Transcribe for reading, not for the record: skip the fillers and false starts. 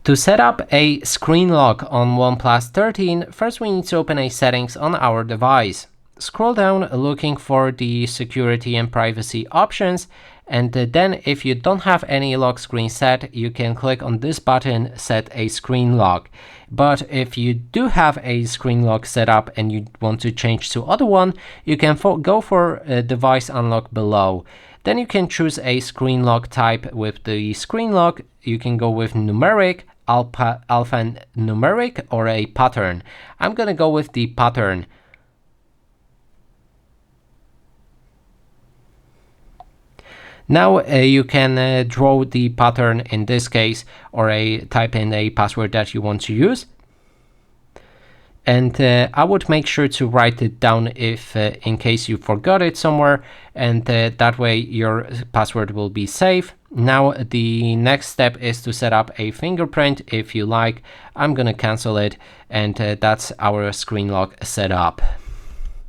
To set up a screen lock on OnePlus 13, first we need to open a settings on our device. Scroll down looking for the security and privacy options, and then if you don't have any lock screen set, you can click on this button, set a screen lock. But if you do have a screen lock set up and you want to change to other one, you can go for device unlock below. Then you can choose a screen lock type. With the screen lock, you can go with numeric, alphanumeric, or a pattern. I'm gonna go with the pattern. Now you can draw the pattern in this case, or type in a password that you want to use. And I would make sure to write it down if in case you forgot it somewhere, and that way your password will be safe. Now the next step is to set up a fingerprint if you like. I'm gonna cancel it, and that's our screen lock set up.